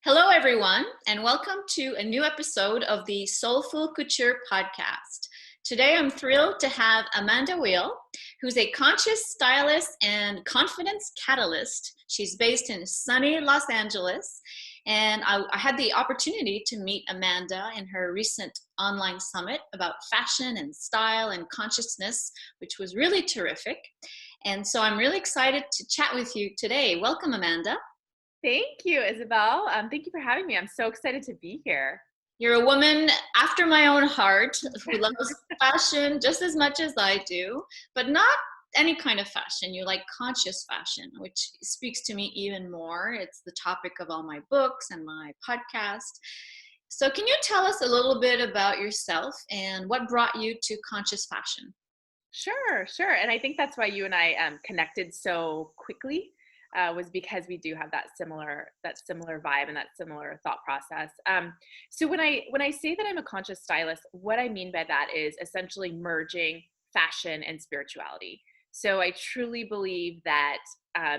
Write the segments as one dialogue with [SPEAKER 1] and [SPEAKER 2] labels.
[SPEAKER 1] Hello, everyone, and welcome to a new episode of the Soulful Couture podcast. Today, I'm thrilled to have Amanda Weil, who's a conscious stylist and confidence catalyst. She's based in sunny Los Angeles, and I had the opportunity to meet Amanda in her recent online summit about fashion and style and consciousness, which was really terrific. And so I'm really excited to chat with you today. Welcome, Amanda.
[SPEAKER 2] Thank you, Isabel. Thank you for having me. I'm so excited to be here.
[SPEAKER 1] You're a woman after my own heart who loves fashion just as much as I do, but not any kind of fashion. You like conscious fashion, which speaks to me even more. It's the topic of all my books and my podcast. So, can you tell us a little bit about yourself and what brought you to conscious fashion?
[SPEAKER 2] Sure. And I think that's why you and I connected so quickly. Was because we do have that similar vibe and that similar thought process. So when I say that I'm a conscious stylist, what I mean by that is essentially merging fashion and spirituality. So I truly believe that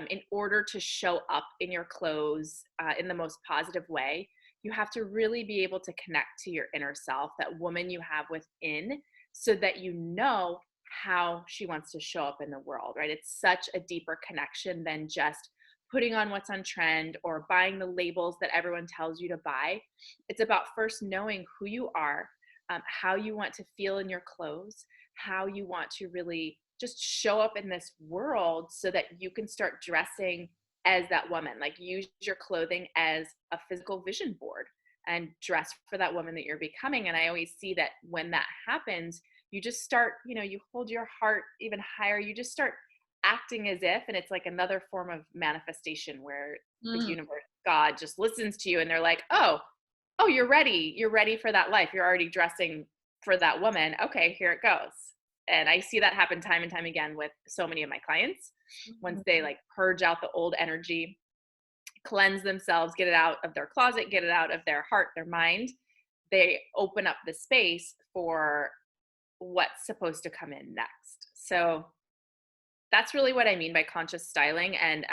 [SPEAKER 2] in order to show up in your clothes in the most positive way, you have to really be able to connect to your inner self, that woman you have within, so that you know how she wants to show up in the world, right? It's such a deeper connection than just putting on what's on trend or buying the labels that everyone tells you to buy. It's about first knowing who you are, how you want to feel in your clothes, how you want to really just show up in this world so that you can start dressing as that woman. Like, use your clothing as a physical vision board and dress for that woman that you're becoming. And I always see that when that happens, you just start, you hold your heart even higher. You just start acting as if, and it's like another form of manifestation where the
[SPEAKER 1] Mm.
[SPEAKER 2] universe, God, just listens to you and they're like, oh, you're ready. You're ready for that life. You're already dressing for that woman. Okay, here it goes. And I see that happen time and time again with so many of my clients. Once they like purge out the old energy, cleanse themselves, get it out of their closet, get it out of their heart, their mind, they open up the space for what's supposed to come in next. So that's really what I mean by conscious styling. And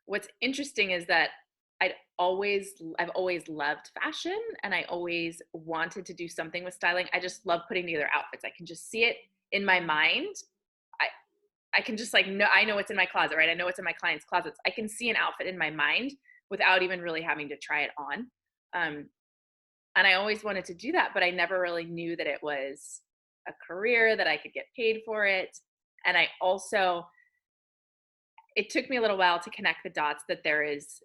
[SPEAKER 2] what's interesting is that I've always loved fashion, and I always wanted to do something with styling. I just love putting together outfits. I can just see it in my mind. I can just I know what's in my closet, right? I know what's in my clients' closets. I can see an outfit in my mind without even really having to try it on. And I always wanted to do that, but I never really knew that it was a career, that I could get paid for it. And it took me a little while to connect the dots that there is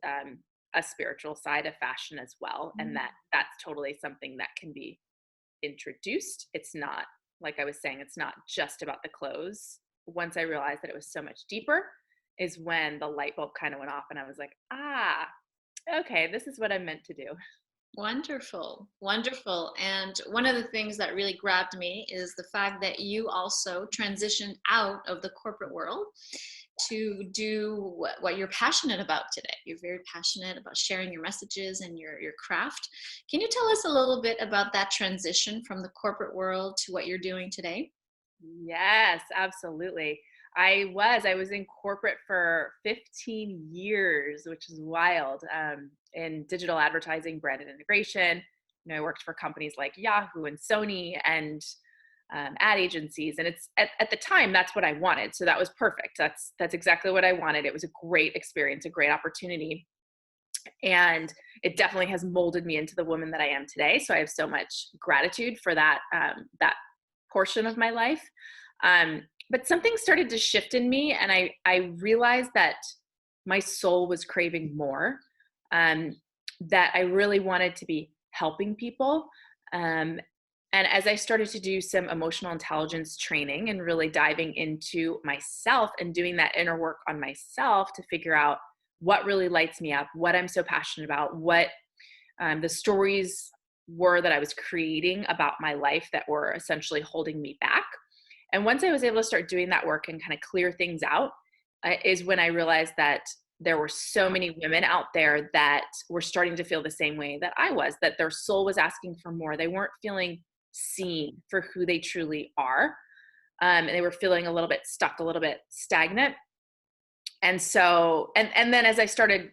[SPEAKER 2] a spiritual side of fashion as well. And that's totally something that can be introduced. It's not, like I was saying, it's not just about the clothes. Once I realized that it was so much deeper is when the light bulb kind of went off and I was like, okay, this is what I'm meant to do.
[SPEAKER 1] Wonderful, wonderful. And one of the things that really grabbed me is the fact that you also transitioned out of the corporate world to do what you're passionate about today. You're very passionate about sharing your messages and your craft. Can you tell us a little bit about that transition from the corporate world to what you're doing today?
[SPEAKER 2] Yes, absolutely. I was in corporate for 15 years, which is wild, in digital advertising, branded integration. I worked for companies like Yahoo and Sony and ad agencies. And it's at the time, that's what I wanted. So that was perfect. That's exactly what I wanted. It was a great experience, a great opportunity. And it definitely has molded me into the woman that I am today. So I have so much gratitude for that, that portion of my life. But something started to shift in me, and I realized that my soul was craving more, that I really wanted to be helping people. And as I started to do some emotional intelligence training and really diving into myself and doing that inner work on myself to figure out what really lights me up, what I'm so passionate about, what the stories were that I was creating about my life that were essentially holding me back. And once I was able to start doing that work and kind of clear things out, is when I realized that there were so many women out there that were starting to feel the same way that I was, that their soul was asking for more. They weren't feeling seen for who they truly are. And they were feeling a little bit stuck, a little bit stagnant. And so, and then as I started,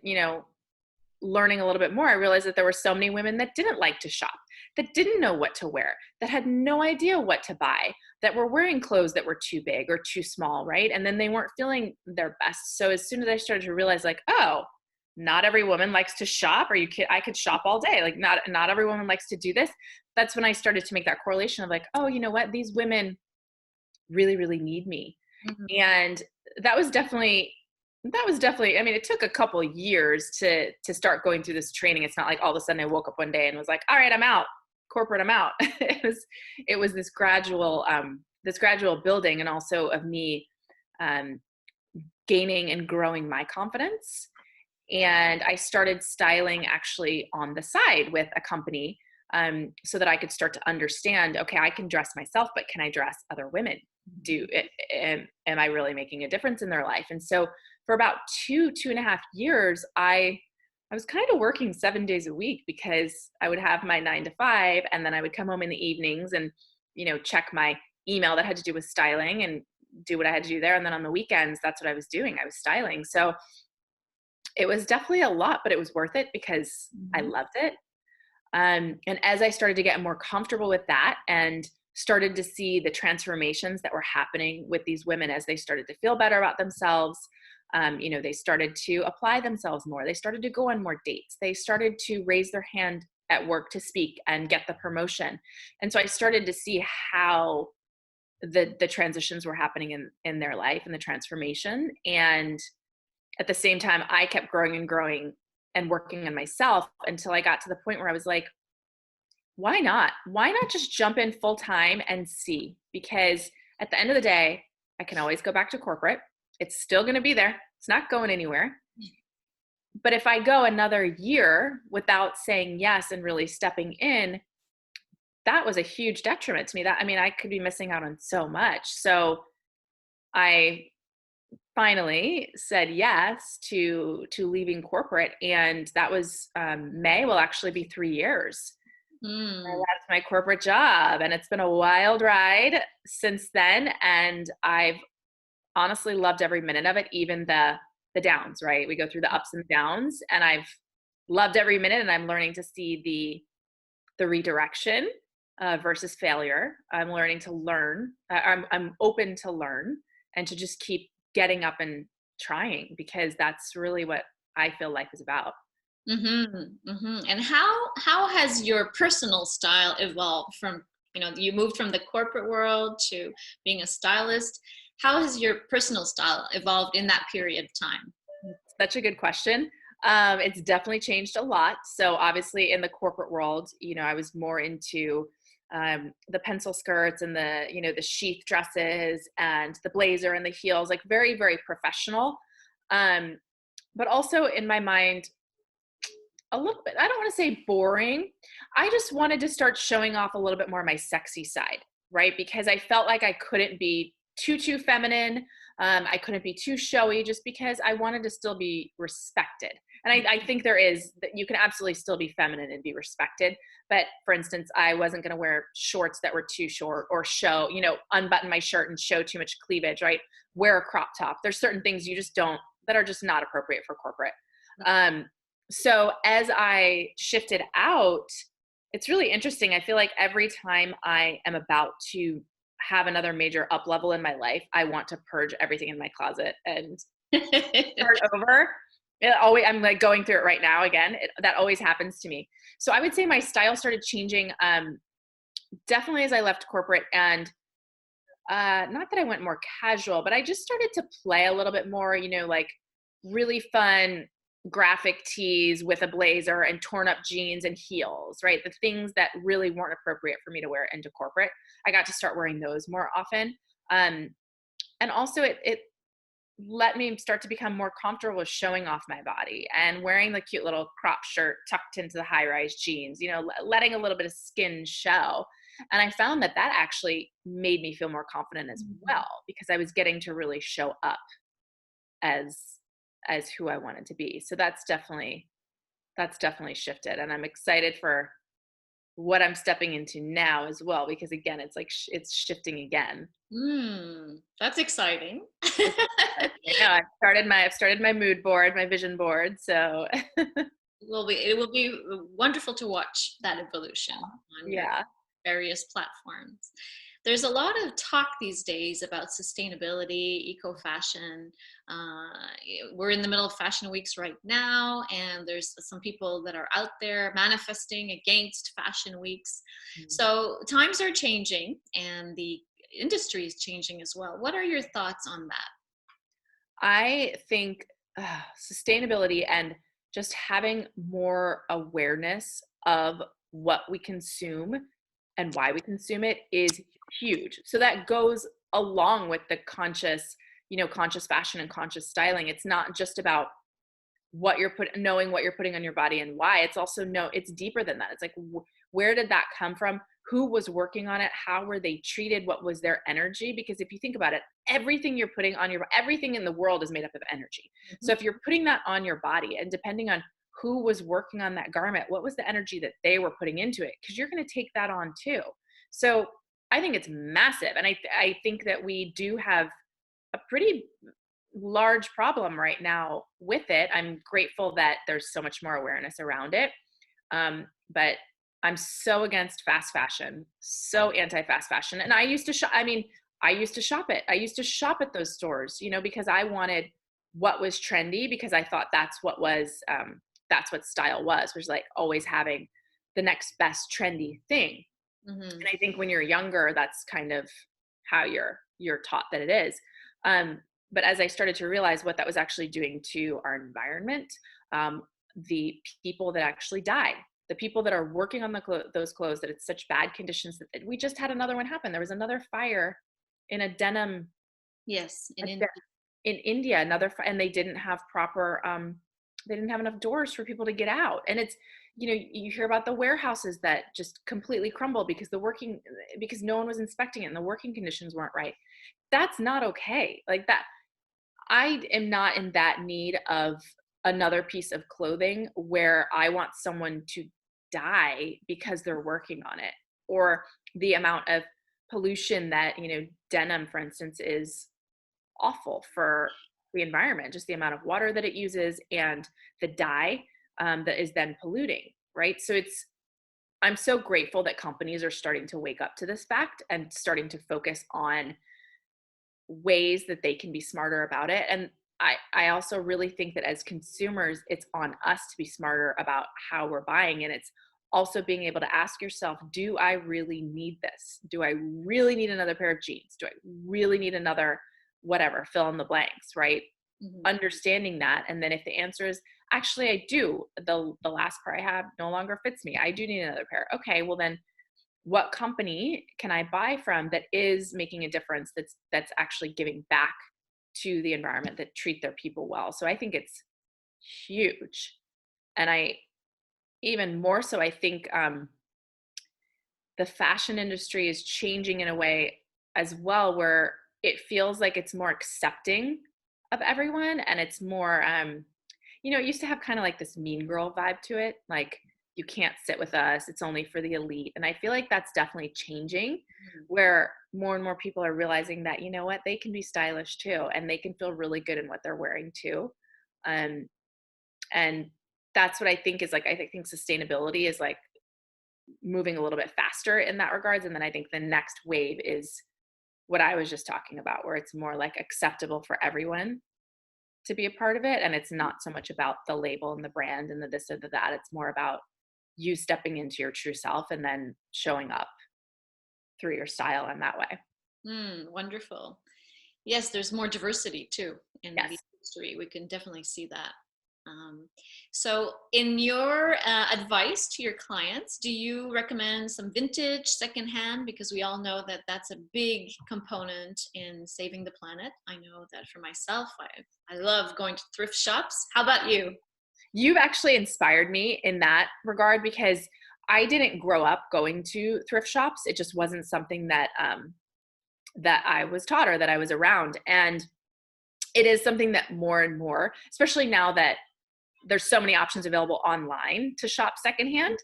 [SPEAKER 2] learning a little bit more, I realized that there were so many women that didn't like to shop, that didn't know what to wear, that had no idea what to buy, that were wearing clothes that were too big or too small, right? And then they weren't feeling their best. So as soon as I started to realize like, oh, not every woman likes to shop. Are you kidding? I could shop all day. Like not every woman likes to do this. That's when I started to make that correlation of like, oh, you know what? These women really, really need me.
[SPEAKER 1] Mhm.
[SPEAKER 2] And that was definitely, I mean, it took a couple years to start going through this training. It's not like all of a sudden I woke up one day and was like, all right, I'm out. Corporate, I'm out. It was this gradual building, and also of me um, gaining and growing my confidence. And I started styling actually on the side with a company, so that I could start to understand, okay, I can dress myself, but can I dress other women? Am I really making a difference in their life? And so for about 2.5 years, I was kind of working 7 days a week, because I would have my 9 to 5, and then I would come home in the evenings and, check my email that had to do with styling and do what I had to do there. And then on the weekends, that's what I was doing. I was styling. So it was definitely a lot, but it was worth it because I
[SPEAKER 1] Mhm.
[SPEAKER 2] loved it. And as I started to get more comfortable with that and started to see the transformations that were happening with these women as they started to feel better about themselves, they started to apply themselves more. They started to go on more dates. They started to raise their hand at work to speak and get the promotion. And so I started to see how the transitions were happening in their life and the transformation. And at the same time, I kept growing and growing and working on myself until I got to the point where I was like, why not? Why not just jump in full time and see? Because at the end of the day, I can always go back to corporate. It's still going to be there. It's not going anywhere. But if I go another year without saying yes and really stepping in, that was a huge detriment to me. That, I mean, I could be missing out on so much. So I finally said yes to leaving corporate, and that was May will actually be 3 years. I
[SPEAKER 1] Mm.
[SPEAKER 2] left my corporate job, and it's been a wild ride since then. And I've honestly loved every minute of it, even the downs, right? We go through the ups and downs, and I've loved every minute, and I'm learning to see the redirection versus failure. I'm learning to learn. I'm open to learn and to just keep getting up and trying, because that's really what I feel life is about.
[SPEAKER 1] Mhm, mhm. And how has your personal style evolved from, you moved from the corporate world to being a stylist. How has your personal style evolved in that period of time?
[SPEAKER 2] Such a good question. It's definitely changed a lot. So obviously in the corporate world, I was more into the pencil skirts and the sheath dresses and the blazer and the heels, like very, very professional. Um, but also in my mind, a little bit, I don't want to say boring. I just wanted to start showing off a little bit more of my sexy side, right? Because I felt like I couldn't be too feminine. I couldn't be too showy, just because I wanted to still be respected. And I think there is that you can absolutely still be feminine and be respected. But for instance, I wasn't going to wear shorts that were too short, or unbutton my shirt and show too much cleavage, right? Wear a crop top. There's certain things you just don't, that are just not appropriate for corporate. Um, so as I shifted out, it's really interesting. I feel like every time I am about to have another major up level in my life, I want to purge everything in my closet and start over. I'm like going through it right now again. That always happens to me. So I would say my style started changing definitely as I left corporate, and not that I went more casual, but I just started to play a little bit more, like really fun graphic tees with a blazer and torn up jeans and heels, right? The things that really weren't appropriate for me to wear into corporate. I got to start wearing those more often. Um, and also it let me start to become more comfortable with showing off my body and wearing the cute little crop shirt tucked into the high rise jeans, letting a little bit of skin show. And I found that actually made me feel more confident as
[SPEAKER 1] Mhm.
[SPEAKER 2] well, because I was getting to really show up as who I wanted to be. So that's definitely shifted, and I'm excited for what I'm stepping into now as well, because again, it's like it's shifting again.
[SPEAKER 1] That's exciting.
[SPEAKER 2] It's exciting. I know I've started my mood board, my vision board. So
[SPEAKER 1] it will be wonderful to watch that evolution on your
[SPEAKER 2] Yeah.
[SPEAKER 1] various platforms. There's a lot of talk these days about sustainability, eco fashion. We're in the middle of fashion weeks right now, and there's some people that are out there manifesting against fashion weeks.
[SPEAKER 2] Mm.
[SPEAKER 1] So times are changing, and the industry is changing as well. What are your thoughts on that?
[SPEAKER 2] I think sustainability and just having more awareness of what we consume and why we consume it is huge. So that goes along with the conscious fashion and conscious styling. It's not just about knowing what you're putting on your body and why. It's also it's deeper than that. It's like, where did that come from? Who was working on it? How were they treated? What was their energy? Because if you think about it, everything you're putting on everything in the world is made up of energy. So if you're putting that on your body, and depending on who was working on that garment, what was the energy that they were putting into it? Because you're going to take that on too. So I think it's massive. And I think that we do have a pretty large problem right now with it. I'm grateful that there's so much more awareness around it. But I'm so against fast fashion, so anti-fast fashion. And I used to shop. I used to shop it. I used to shop at those stores, because I wanted what was trendy, because I thought that's what style was like always having the next best trendy thing.
[SPEAKER 1] Mm-hmm.
[SPEAKER 2] And I think when you're younger, that's kind of how you're taught that it is. But as I started to realize what that was actually doing to our environment, the people that actually die, the people that are working on those clothes, that it's such bad conditions that we just had another one happen. There was another fire in a denim.
[SPEAKER 1] Yes,
[SPEAKER 2] In India, and they didn't have proper, they didn't have enough doors for people to get out. And it's, you hear about the warehouses that just completely crumble because no one was inspecting it and the working conditions weren't right. That's not okay. Like that, I am not in that need of another piece of clothing where I want someone to die because they're working on it, or the amount of pollution that, denim, for instance, is awful for the environment, just the amount of water that it uses and the dye that is then polluting, right? So I'm so grateful that companies are starting to wake up to this fact and starting to focus on ways that they can be smarter about it. And I also really think that as consumers, it's on us to be smarter about how we're buying. And it's also being able to ask yourself, do I really need this? Do I really need another pair of jeans? Do I really need another whatever, fill in the blanks, right?
[SPEAKER 1] Mm-hmm.
[SPEAKER 2] Understanding that. And then if the answer is, actually, I do, the last pair I have no longer fits me, I do need another pair. Okay, well then what company can I buy from that is making a difference, that's actually giving back to the environment, that treat their people well? So I think it's huge. And I even more so, I think the fashion industry is changing in a way as well, where it feels like it's more accepting of everyone, and it's more it used to have kind of like this mean girl vibe to it, like, you can't sit with us, it's only for the elite. And I feel like that's definitely changing, where more and more people are realizing that, what, they can be stylish too, and they can feel really good in what they're wearing too. And that's what I think is like, I think sustainability is like moving a little bit faster in that regards. And then I think the next wave is what I was just talking about, where it's more like acceptable for everyone to be a part of it. And it's not so much about the label and the brand and the this and the that. It's more about you stepping into your true self and then showing up through your style in that way.
[SPEAKER 1] Wonderful. Yes, there's more diversity too in the
[SPEAKER 2] Yes.
[SPEAKER 1] industry. We can definitely see that. So, in your advice to your clients, do you recommend some vintage secondhand? Because we all know that that's a big component in saving the planet. I know that for myself, I love going to thrift shops. How about you?
[SPEAKER 2] You've actually inspired me in that regard, because I didn't grow up going to thrift shops. It just wasn't something that that I was taught or that I was around. And it is something that more and more, especially now that there's so many options available online to shop secondhand,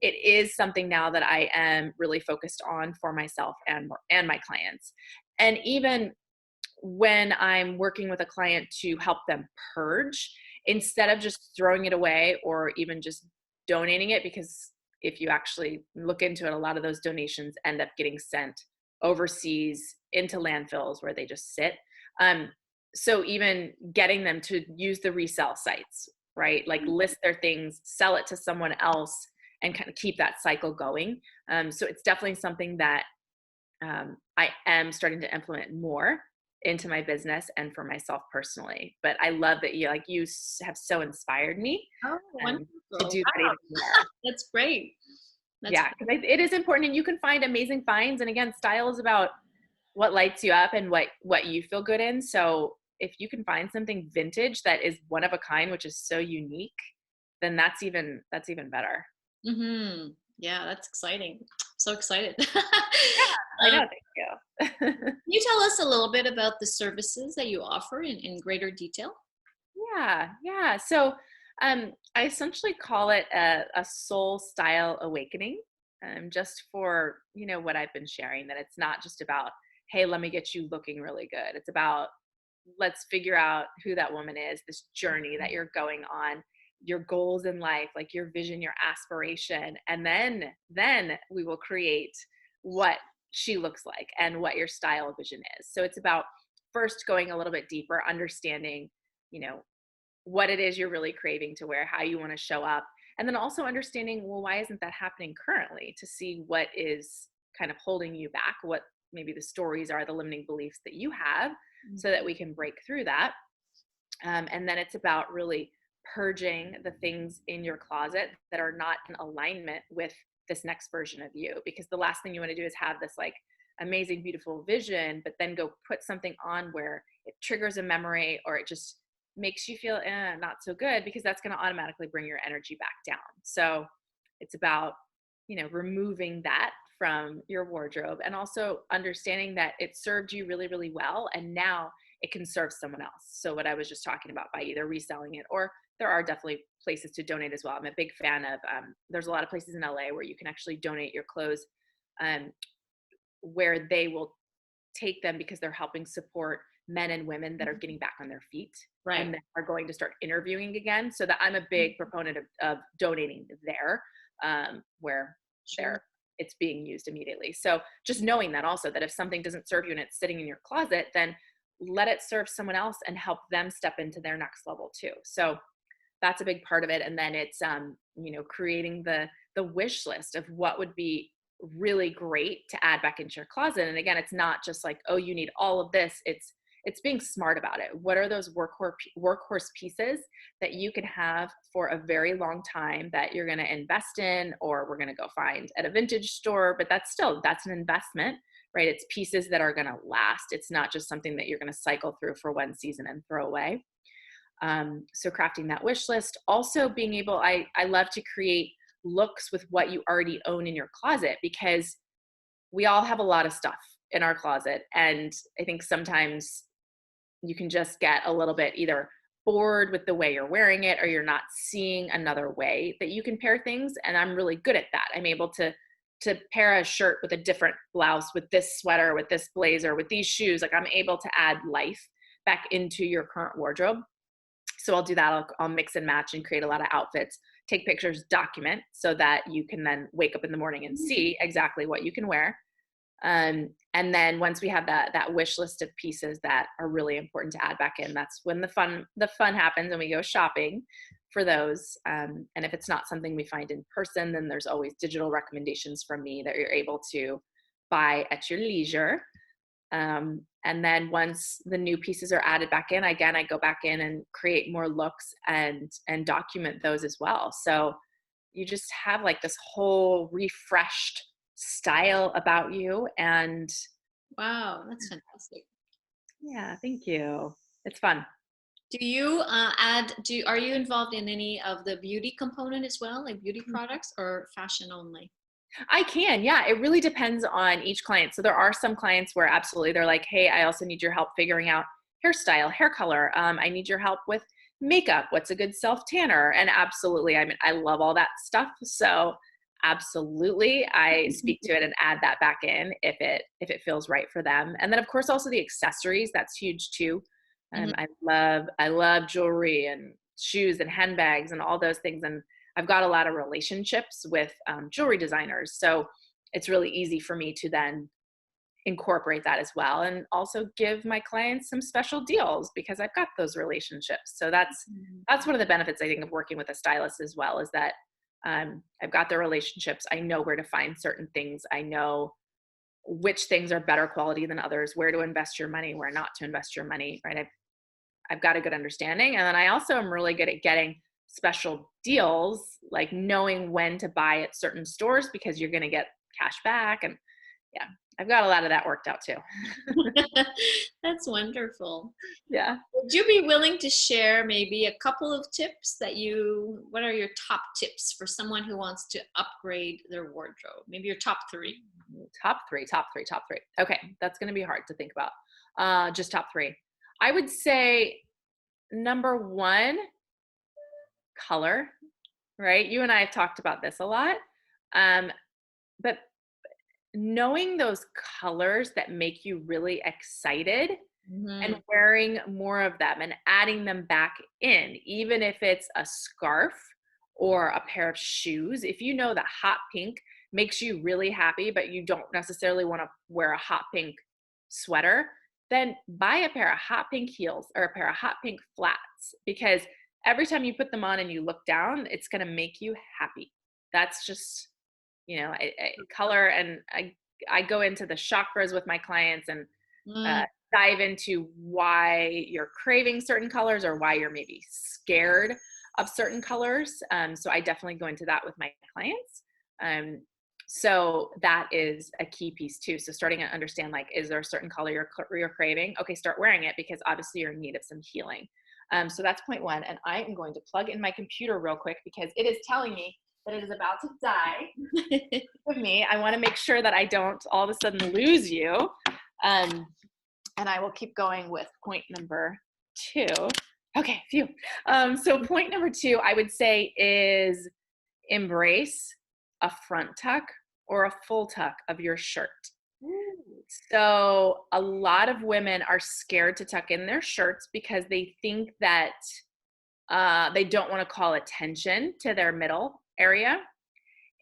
[SPEAKER 2] it is something now that I am really focused on for myself and my clients. And even when I'm working with a client to help them purge, instead of just throwing it away or even just donating it, because if you actually look into it, a lot of those donations end up getting sent overseas into landfills where they just sit. So even getting them to use the resale sites, right? Like list their things, sell it to someone else, and kind of keep that cycle going. So it's definitely something that I am starting to implement more into my business and for myself personally. But I love that you have so inspired me
[SPEAKER 1] Oh,
[SPEAKER 2] um, to
[SPEAKER 1] wonderful.
[SPEAKER 2] do that
[SPEAKER 1] Wow.
[SPEAKER 2] even more.
[SPEAKER 1] That's great. That's
[SPEAKER 2] Yeah, because it is important, and you can find amazing finds. And again, style is about what lights you up and what you feel good in. So if you can find something vintage that is one of a kind, which is so unique, then that's even better.
[SPEAKER 1] mm-hmm. Yeah, that's exciting. So excited.
[SPEAKER 2] Yeah, I
[SPEAKER 1] Um,
[SPEAKER 2] know. Thank you.
[SPEAKER 1] can you tell us a little bit about the services that you offer in greater detail?
[SPEAKER 2] Yeah. So I essentially call it a soul style awakening, just for, what I've been sharing, that it's not just about, hey, let me get you looking really good. It's about, let's figure out who that woman is, this journey that you're going on, your goals in life, like your vision, your aspiration. And then we will create what she looks like and what your style vision is. So it's about first going a little bit deeper, understanding, you know, what it is you're really craving to wear, how you want to show up, and then also understanding, well, why isn't that happening currently, to see what is kind of holding you back, what maybe the stories are, the limiting beliefs that you have, so that we can break through that. And then it's about really purging the things in your closet that are not in alignment with this next version of you, because the last thing you want to do is have this like amazing, beautiful vision, but then go put something on where it triggers a memory, or it just makes you feel not so good, because that's going to automatically bring your energy back down. So it's about, removing that from your wardrobe, and also understanding that it served you really, really well. And now it can serve someone else. So what I was just talking about, by either reselling it, or there are definitely places to donate as well. I'm a big fan of, there's a lot of places in LA where you can actually donate your clothes, um, where they will take them because they're helping support men and women that are getting back on their feet,
[SPEAKER 1] Right.
[SPEAKER 2] and that are going to start interviewing again. So that I'm a big proponent of donating there, where
[SPEAKER 1] Sure.
[SPEAKER 2] it's being used immediately. So just knowing that also, that if something doesn't serve you and it's sitting in your closet, then let it serve someone else and help them step into their next level too. So that's a big part of it. And then it's, creating the wish list of what would be really great to add back into your closet. And again, it's not just like, oh, you need all of this. It's being smart about it. What are those workhorse pieces that you can have for a very long time, that you're going to invest in, or we're going to go find at a vintage store? But that's an investment, right? It's pieces that are going to last. It's not just something that you're going to cycle through for one season and throw away. So crafting that wish list, also being able, I love to create looks with what you already own in your closet, because we all have a lot of stuff in our closet. And I think sometimes you can just get a little bit either bored with the way you're wearing it, or you're not seeing another way that you can pair things. And I'm really good at that. I'm able to pair a shirt with a different blouse, with this sweater, with this blazer, with these shoes. Like, I'm able to add life back into your current wardrobe. So I'll do that. I'll mix and match and create a lot of outfits, take pictures, document, so that you can then wake up in the morning and see exactly what you can wear. And then once we have that wish list of pieces that are really important to add back in, that's when the fun happens, and we go shopping for those. And if it's not something we find in person, then there's always digital recommendations from me that you're able to buy at your leisure. And then once the new pieces are added back in, again, I go back in and create more looks and document those as well. So you just have like this whole refreshed style about you. And
[SPEAKER 1] Wow, that's fantastic.
[SPEAKER 2] yeah, thank you. It's fun.
[SPEAKER 1] Do you are you involved in any of the beauty component as well, like beauty products, or fashion only?
[SPEAKER 2] I can, yeah. It really depends on each client. So there are some clients where absolutely they're like, hey, I also need your help figuring out hairstyle, hair color. I need your help with makeup. What's a good self tanner? And absolutely, I mean, I love all that stuff. So absolutely, I speak to it and add that back in if it feels right for them. And then of course also the accessories, that's huge too.
[SPEAKER 1] Mhm.
[SPEAKER 2] I love jewelry and shoes and handbags and all those things. And I've got a lot of relationships with jewelry designers. So it's really easy for me to then incorporate that as well, and also give my clients some special deals because I've got those relationships. So that's one of the benefits I think of working with a stylist as well, is that I've got the relationships. I know where to find certain things. I know which things are better quality than others, where to invest your money, where not to invest your money, right? I've got a good understanding. And then I also am really good at getting special deals, like knowing when to buy at certain stores because you're going to get cash back. And yeah, I've got a lot of that worked out too.
[SPEAKER 1] That's wonderful.
[SPEAKER 2] Yeah.
[SPEAKER 1] Would you be willing to share maybe a couple of tips what are your top tips for someone who wants to upgrade their wardrobe? Maybe your top three.
[SPEAKER 2] Top three. Okay. That's going to be hard to think about. Just top three. I would say number one, color, right? You and I have talked about this a lot. But knowing those colors that make you really excited and wearing more of them and adding them back in, even if it's a scarf or a pair of shoes. If you know that hot pink makes you really happy, but you don't necessarily want to wear a hot pink sweater, then buy a pair of hot pink heels or a pair of hot pink flats, because every time you put them on and you look down, it's going to make you happy. That's just, color. And I go into the chakras with my clients and dive into why you're craving certain colors or why you're maybe scared of certain colors. So I definitely go into that with my clients. So that is a key piece too. So starting to understand, like, is there a certain color you're craving? Okay, start wearing it because obviously you're in need of some healing. So that's point one. And I am going to plug in my computer real quick because it is telling me that it is about to die with me. I want to make sure that I don't all of a sudden lose you. And I will keep going with point number two. Okay, phew. So point number two, I would say, is embrace a front tuck or a full tuck of your shirt. So a lot of women are scared to tuck in their shirts because they think that they don't want to call attention to their middle area.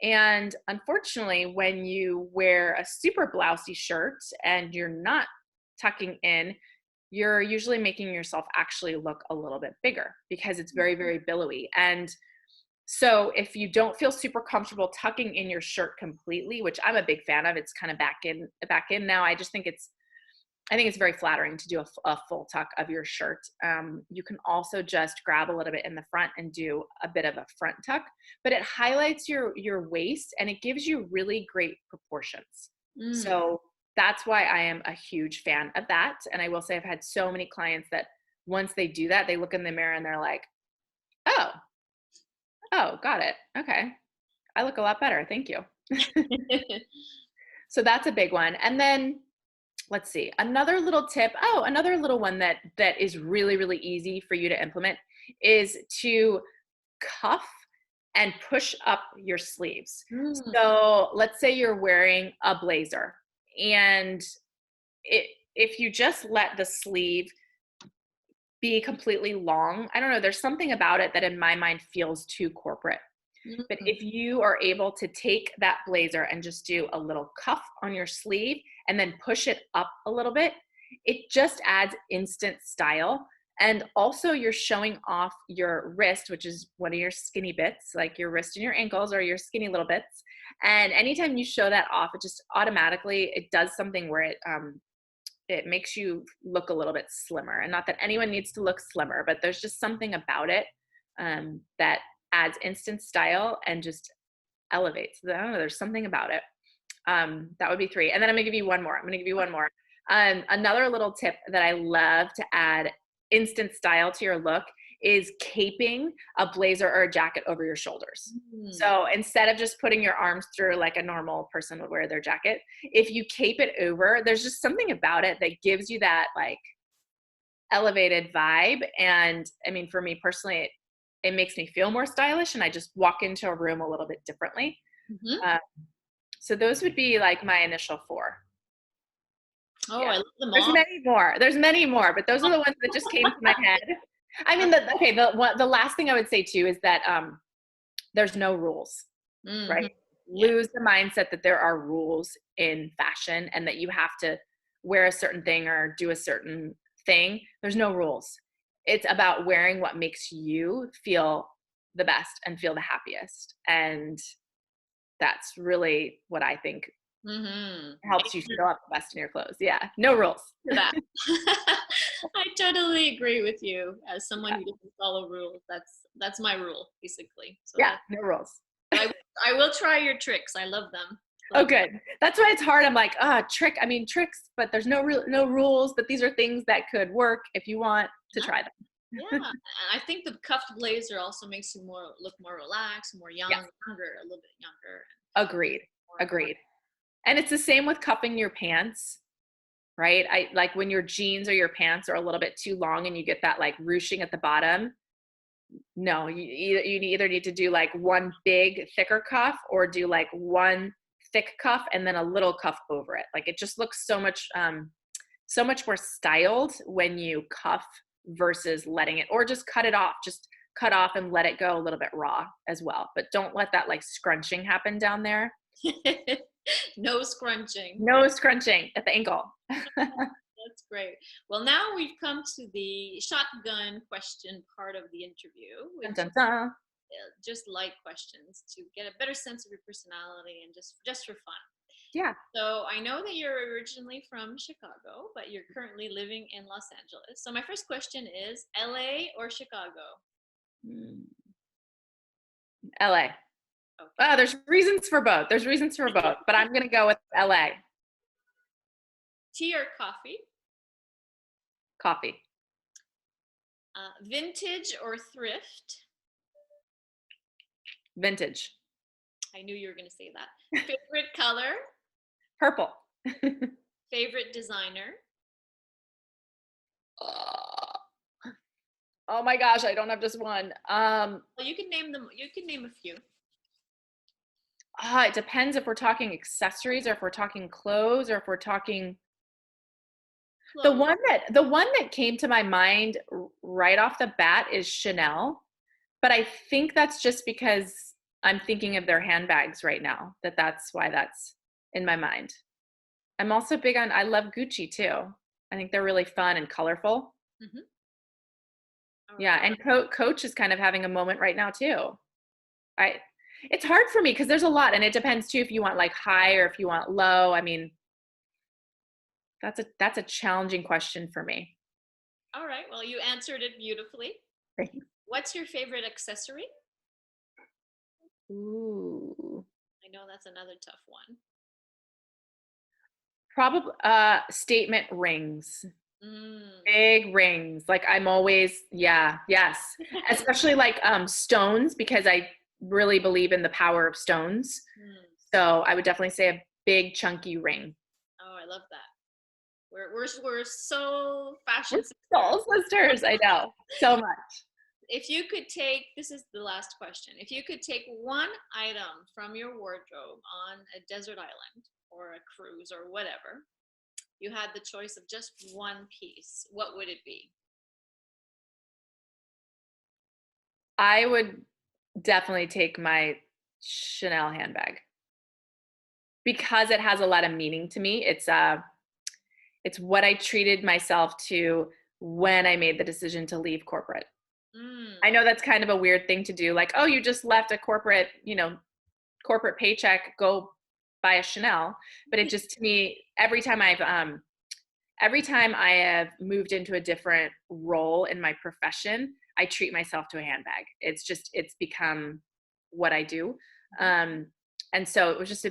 [SPEAKER 2] And unfortunately, when you wear a super blousy shirt and you're not tucking in, you're usually making yourself actually look a little bit bigger because it's very, very billowy. And so if you don't feel super comfortable tucking in your shirt completely, which I'm a big fan of, it's kind of back in now. I think it's very flattering to do a full tuck of your shirt. You can also just grab a little bit in the front and do a bit of a front tuck, but it highlights your waist and it gives you really great proportions. So that's why I am a huge fan of that. And I will say I've had so many clients that once they do that, they look in the mirror and they're like, oh, got it. Okay. I look a lot better. Thank you. So that's a big one. And then let's see, another little tip. Another little one that is really, really easy for you to implement is to cuff and push up your sleeves. So let's say you're wearing a blazer and if you just let the sleeve be completely long, I don't know, there's something about it that in my mind feels too corporate. But if you are able to take that blazer and just do a little cuff on your sleeve and then push it up a little bit, it just adds instant style. And also you're showing off your wrist, which is one of your skinny bits, like your wrist and your ankles are your skinny little bits. And anytime you show that off, it just automatically, it does something where it makes you look a little bit slimmer. And not that anyone needs to look slimmer, but there's just something about it that adds instant style and just elevates. I don't know, there's something about it. That would be three. And then I'm gonna give you one more. Another little tip that I love to add instant style to your look is caping a blazer or a jacket over your shoulders. So instead of just putting your arms through like a normal person would wear their jacket, if you cape it over, there's just something about it that gives you that like elevated vibe. And I mean, for me personally, it makes me feel more stylish and I just walk into a room a little bit differently. So those would be like my initial four.
[SPEAKER 1] I love them all.
[SPEAKER 2] There's many more, but those are the ones that just came to my head. I mean, the last thing I would say too is that there's no rules,
[SPEAKER 1] Mm-hmm.
[SPEAKER 2] right?
[SPEAKER 1] Yeah.
[SPEAKER 2] Lose the mindset that there are rules in fashion and that you have to wear a certain thing or do a certain thing. There's no rules. It's about wearing what makes you feel the best and feel the happiest. And that's really what I think
[SPEAKER 1] Mm-hmm.
[SPEAKER 2] helps you feel up the best in your clothes. Yeah. No rules.
[SPEAKER 1] To that. I totally agree with you. As someone
[SPEAKER 2] Yeah.
[SPEAKER 1] who doesn't follow rules, that's my rule basically. So
[SPEAKER 2] Yeah. No rules.
[SPEAKER 1] I will try your tricks. I love them.
[SPEAKER 2] Oh,
[SPEAKER 1] But
[SPEAKER 2] good. That's why it's hard. I'm like, tricks, but there's no rules, but these are things that could work if you want to try them.
[SPEAKER 1] yeah, and I think the cuffed blazer also makes you look more relaxed, more
[SPEAKER 2] Yes.
[SPEAKER 1] younger, a little bit younger.
[SPEAKER 2] Agreed.
[SPEAKER 1] More,
[SPEAKER 2] Agreed. And it's the same with cuffing your pants, right? I like when your jeans or your pants are a little bit too long and you get that like ruching at the bottom. No, you either need to do like one big thicker cuff or do like one thick cuff and then a little cuff over it. Like it just looks so much more styled when you cuff versus letting it, or just cut it off. Just cut off and let it go a little bit raw as well. But don't let that like scrunching happen down there.
[SPEAKER 1] no scrunching.
[SPEAKER 2] No scrunching at the ankle.
[SPEAKER 1] That's great. Well, now we've come to the shotgun question part of the interview, which
[SPEAKER 2] Dun, dun, dun.
[SPEAKER 1] just light questions to get a better sense of your personality and just for fun.
[SPEAKER 2] Yeah.
[SPEAKER 1] So I know that you're originally from Chicago, but you're currently living in Los Angeles. So my first question is LA or Chicago?
[SPEAKER 2] LA.
[SPEAKER 1] Okay.
[SPEAKER 2] There's reasons for both. But I'm going to go with LA.
[SPEAKER 1] Tea or coffee?
[SPEAKER 2] Coffee.
[SPEAKER 1] Vintage or thrift?
[SPEAKER 2] Vintage.
[SPEAKER 1] I knew you were going to say that. Favorite color?
[SPEAKER 2] Purple.
[SPEAKER 1] Favorite designer?
[SPEAKER 2] Oh my gosh, I don't have just one.
[SPEAKER 1] Well, you can name them. You can name a few.
[SPEAKER 2] It depends if we're talking accessories or if we're talking clothes or if we're talking the
[SPEAKER 1] Clothes.
[SPEAKER 2] one that came to my mind right off the bat is Chanel, but I think that's just because I'm thinking of their handbags right now. That's why that's in my mind. I'm also big on I love Gucci too. I think they're really fun and colorful.
[SPEAKER 1] Mm-hmm.
[SPEAKER 2] Yeah, and Coach is kind of having a moment right now too. It's hard for me because there's a lot, and it depends too if you want like high or if you want low. I mean, that's a challenging question for me.
[SPEAKER 1] All right. Well, you answered it beautifully. What's your favorite accessory?
[SPEAKER 2] Ooh.
[SPEAKER 1] I know that's another tough one.
[SPEAKER 2] Probably statement rings.
[SPEAKER 1] Mm.
[SPEAKER 2] Big rings. Like I'm always, yeah, yes. Especially like stones because I really believe in the power of stones.
[SPEAKER 1] Mm.
[SPEAKER 2] So I would definitely say a big chunky ring.
[SPEAKER 1] Oh, I love that. We're so
[SPEAKER 2] We're
[SPEAKER 1] fashion
[SPEAKER 2] soul sisters. I know so much.
[SPEAKER 1] If you could take, this is the last question. If you could take one item from your wardrobe on a desert island or a cruise or whatever, you had the choice of just one piece, what would it be?
[SPEAKER 2] I would definitely take my Chanel handbag because it has a lot of meaning to me. It's what I treated myself to when I made the decision to leave corporate.
[SPEAKER 1] Mm.
[SPEAKER 2] I know that's kind of a weird thing to do. Like, oh, you just left a corporate paycheck, go buy a Chanel. But it just, to me, every time I have moved into a different role in my profession, I treat myself to a handbag. It's become what I do. And so it was just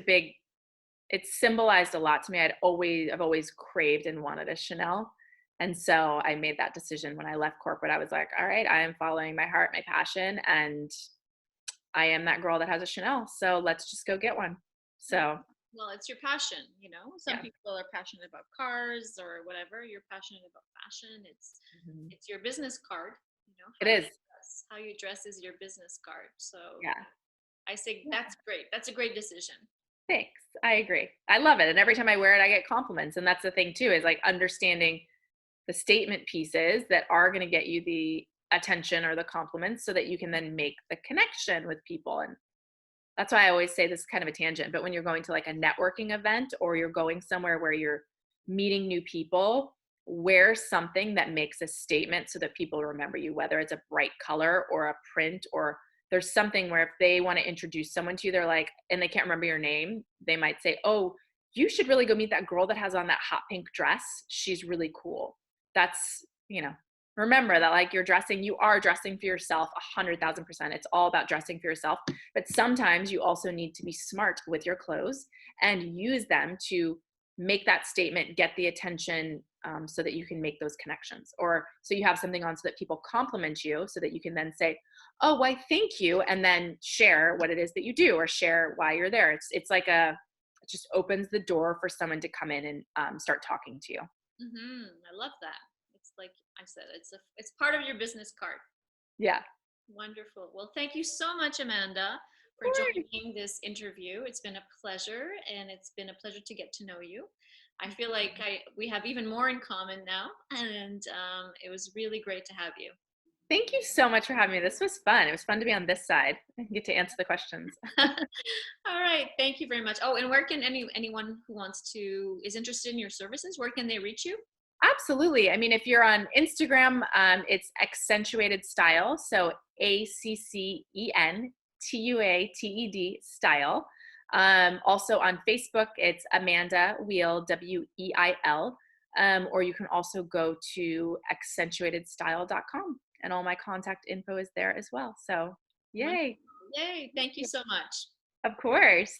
[SPEAKER 2] it symbolized a lot to me. I've always craved and wanted a Chanel. And so I made that decision when I left corporate. I was like, all right, I am following my heart, my passion, and I am that girl that has a Chanel. So let's just go get one. So,
[SPEAKER 1] Well, it's your passion, Some
[SPEAKER 2] yeah.
[SPEAKER 1] people are passionate about cars or whatever. You're passionate about fashion. It's your business card,
[SPEAKER 2] It is.
[SPEAKER 1] How you dress is your business card. So
[SPEAKER 2] Yeah.
[SPEAKER 1] I say that's great. That's a great decision.
[SPEAKER 2] Thanks. I agree. I love it. And every time I wear it, I get compliments. And that's the thing too, is like understanding the statement pieces that are going to get you attention or the compliments so that you can then make the connection with people. And that's why I always say this is kind of a tangent, but when you're going to like a networking event or you're going somewhere where you're meeting new people, wear something that makes a statement so that people remember you, whether it's a bright color or a print, or there's something where if they want to introduce someone to you, they're like, and they can't remember your name, they might say, oh, you should really go meet that girl that has on that hot pink dress. She's really cool. That's, remember that like you are dressing for yourself 100,000%. It's all about dressing for yourself. But sometimes you also need to be smart with your clothes and use them to make that statement, get the attention, so that you can make those connections. Or so you have something on so that people compliment you so that you can then say, oh, why, thank you. And then share what it is that you do or share why you're there. It's like it just opens the door for someone to come in and start talking to you.
[SPEAKER 1] I love that. It's like I said, it's part of your business card.
[SPEAKER 2] Yeah.
[SPEAKER 1] Wonderful. Well, thank you so much, Amanda, for joining this interview. It's been a pleasure, and it's been a pleasure to get to know you. I feel like we have even more in common now, and it was really great to have you.
[SPEAKER 2] Thank you so much for having me. This was fun. It was fun to be on this side and get to answer the questions.
[SPEAKER 1] All right. Thank you very much. Oh, and where can anyone who is interested in your services, where can they reach you?
[SPEAKER 2] Absolutely. I mean, if you're on Instagram, it's accentuated style. So ACCENTUATED style. Also on Facebook, it's Amanda Weil, WEIL. Or you can also go to accentuatedstyle.com and all my contact info is there as well. So yay.
[SPEAKER 1] Yay. Thank you so much.
[SPEAKER 2] Of course.